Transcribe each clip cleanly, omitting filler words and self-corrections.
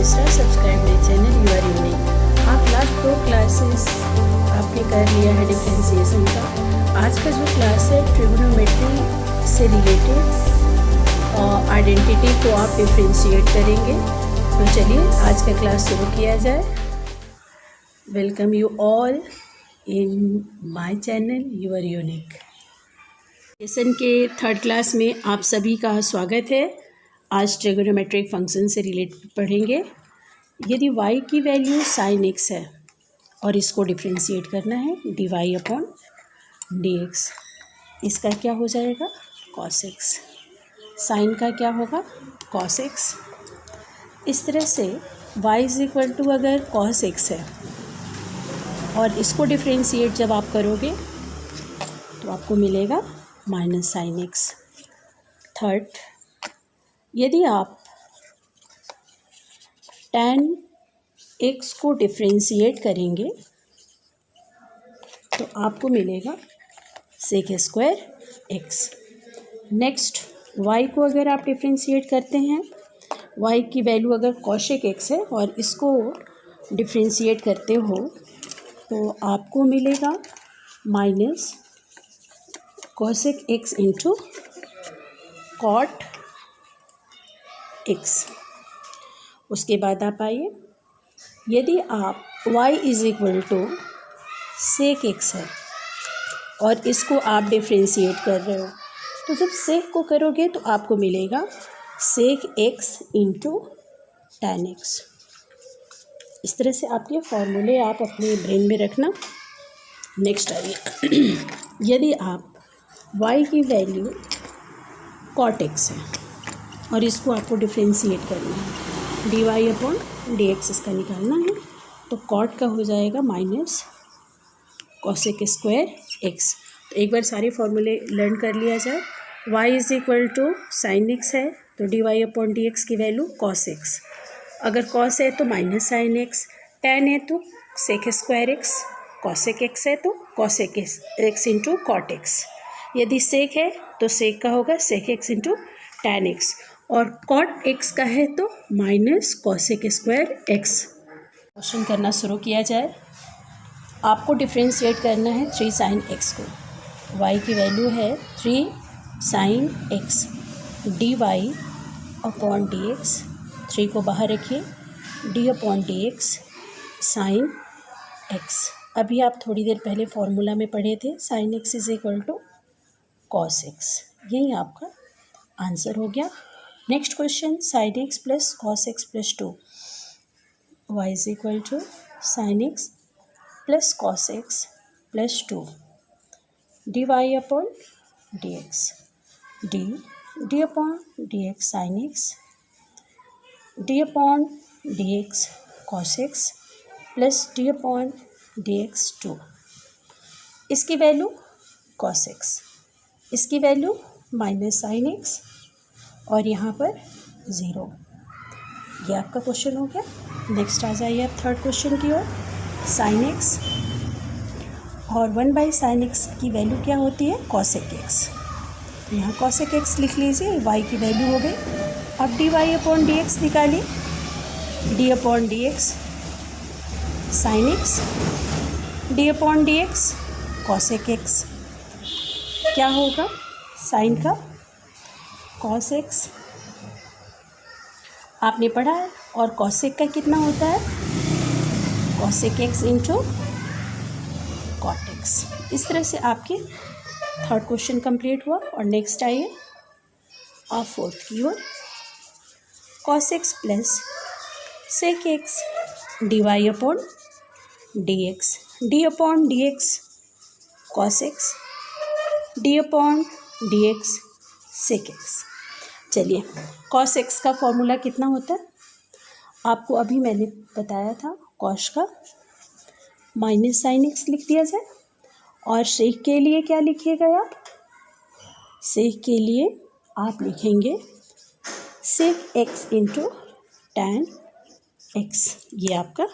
Mishra, subscribe my channel you are unique. आप last 2 classes आपने कर लिया है डिफरेंशिएशन का। आज का जो क्लास है ट्रिग्नोमेट्री से रिलेटेड आइडेंटिटी को आप डिफरेंशिएट करेंगे। तो चलिए आज का क्लास शुरू किया जाए। Welcome you all in my channel you are unique. Lesson के 3rd क्लास में आप सभी का स्वागत है। आज ट्रिग्नोमेट्रिक फंक्शन से रिलेटेड पढ़ेंगे। यदि y की वैल्यू sin x है और इसको डिफरेंशिएट करना है dy/dx, इसका क्या हो जाएगा cos x, sin का क्या होगा cos x। इस तरह से y = अगर cos x है और इसको डिफरेंशिएट जब आप करोगे तो आपको मिलेगा -sin x। 3rd, यदि आप tan x को डिफरेंशिएट करेंगे तो आपको मिलेगा sec² x। नेक्स्ट y को अगर आप डिफरेंशिएट करते हैं, y की वैल्यू अगर cosec x है और इसको डिफरेंशिएट करते हो तो आपको मिलेगा -cosec x into cot x। उसके बाद आप आइए, यदि आप y = sec x है और इसको आप डिफरेंशिएट कर रहे हो तो जब sec को करोगे तो आपको मिलेगा sec x into tan x। इस तरह से आपके फॉर्मूले आप अपने ब्रेन में रखना। नेक्स्ट आइए, यदि आप y की वैल्यू cot x है और इसको आपको डिफरेंशिएट करना है dy/dx, इसका निकालना है तो cot का हो जाएगा -cosec² x। तो एक बार सारे फॉर्मूले लर्न कर लिया जाए। y = sin x है तो dy/dx की वैल्यू cos x, अगर cos है तो -sin x, tan है तो sec² x, cosec x है तो cosec x into cot x। यदि sec है तो sec का होगा sec x into tan x, और cot x का है तो -cosec² x। क्वेश्चन करना शुरू किया जाए। आपको डिफरेंशिएट करना है 3 sin x को। y की वैल्यू है 3 sin x, dy/dx, 3 को बाहर रखिए, d/dx sin x। अभी आप थोड़ी देर पहले फॉर्मूला में पढ़े थे sin x = cos x, यही आपका आंसर हो गया। Next question, sin x + cos x + 2, y = sin x + cos x + 2, dy/dx, d/dx sin x, d/dx cos x + d/dx 2। इसकी वैल्यू cos x, इसकी वैल्यू -sin x और यहाँ पर 0। ये आपका क्वेश्चन हो गया। नेक्स्ट आ जाइए आप 3rd क्वेश्चन की ओर। sin x और 1/sin x की वैल्यू क्या होती है cosec x। तो यहाँ cosec x लिख लीजिए, y की वैल्यू हो गई। अब dy/dx निकालिए, d/dx sin x, d/dx cosec x, क्या होगा sin का cos x आपने पढ़ा है, और cosec का कितना होता है cosec x into cot x। इस तरह से आपके 3rd क्वेश्चन कंप्लीट हुआ। और नेक्स्ट आइए आप 4th की ओर। cos x + sec x dy/dx, d/dx cos x, d/dx sec x। चलिए, cos x का फॉर्मूला कितना होता है आपको अभी मैंने बताया था, cos का -sin x लिख दिया जाए, और sec के लिए क्या लिखिएगा आप, sec के लिए आप लिखेंगे sec x into tan x। ये आपका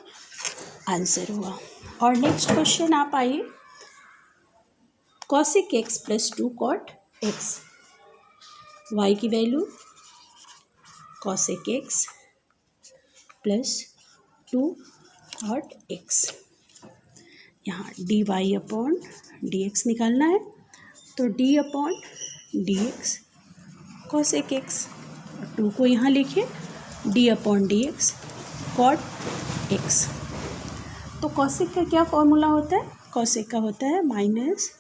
आंसर हुआ। और नेक्स्ट क्वेश्चन आप आइए, cosec x + 2 cot x, y की value cosec x plus 2 cot x. यहाँ d y upon d x निकालना है, तो d upon d x cosec x, 2 को यहाँ लिखिए d upon d x cot x. तो कॉसेक का क्या फॉर्मूला होता है? कॉसेक का होता है minus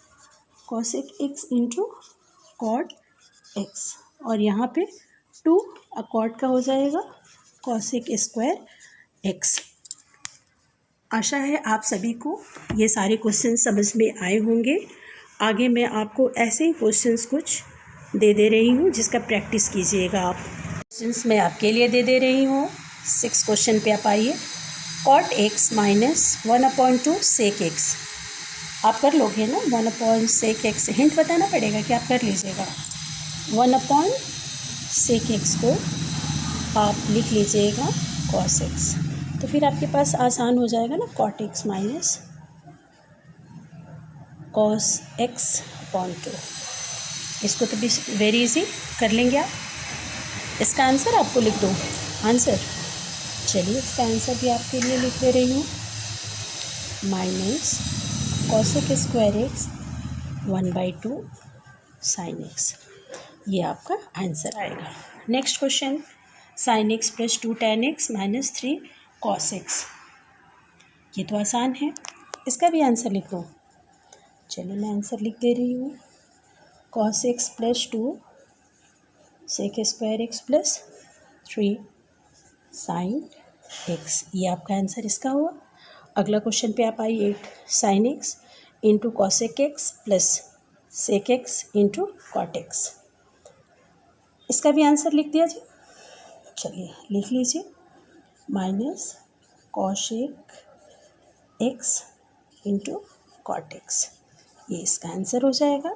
cosec x into cot x, और यहाँ पे 2 कॉट का हो जाएगा कॉसेक स्क्वायर एक्स। आशा है आप सभी को ये सारे क्वेश्चन समझ में आए होंगे। आगे मैं आपको ऐसे ही क्वेश्चंस कुछ दे रही हूँ जिसका प्रैक्टिस कीजिएगा आप। क्वेश्चंस मैं आपके लिए दे रही हूँ। 6 क्वेश्चन पे आप आइए। Cot x minus 1/2 sec x, आप कर लोगे ना? 1/सेक एक्स, हिंट बताना पड़ेगा कि आप कर लीजिएगा। 1/सेक एक्स को आप लिख लीजिएगा कॉस एक्स, तो फिर आपके पास आसान हो जाएगा ना, cot x minus cos x upon 2। इसको तो भी वेरी इजी कर लेंगे आप। इसका आंसर आपको लिख दो, आंसर, चलिए इसका आंसर भी आपके लिए लिख दे रही हूँ, minus cosec square x 1/2 sign x, ये आपका आंसर आएगा। Next question, sign x plus 2 tan x minus 3 cos x, ये तो आसान है, इसका भी आंसर लिख दो। चलिए मैं आंसर लिख दे रही हूँ, cos x plus 2 sec square x plus 3 sine x, ये आपका आंसर इसका हुआ। अगला क्वेश्चन पे आप आइए, 8 sine x into cosec x plus sec x into cot x, इसका भी आंसर लिख दिया जी। चलिए लिख लीजिए, minus cosec x into cot x, ये इसका आंसर हो जाएगा।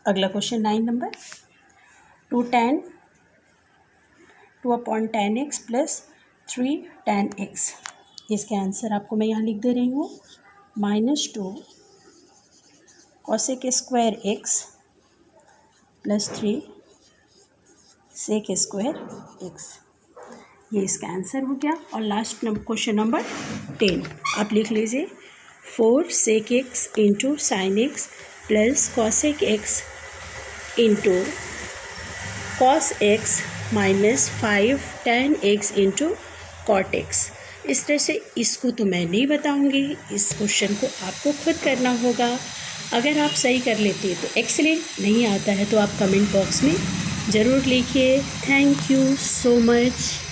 अगला क्वेश्चन 9 नंबर, 2/tan x plus 3 tan x, इसके आंसर आपको मैं यहाँ लिख दे रही हूँ, -2 cosec square x plus 3 sec square x, ये इसका आंसर हो गया। और लास्ट क्वेश्चन नंबर 10 आप लिख लीजिए, 4 sec x into sine x plus cosec x into cos x minus 5 tan x into cot x. इस तरह से इसको तो मैं नहीं बताऊंगी, इस क्वेश्चन को आपको खुद करना होगा। अगर आप सही कर लेते हैं तो एक्सीलेंट, नहीं आता है तो आप कमेंट बॉक्स में ज़रूर लिखिए। Thank you so much.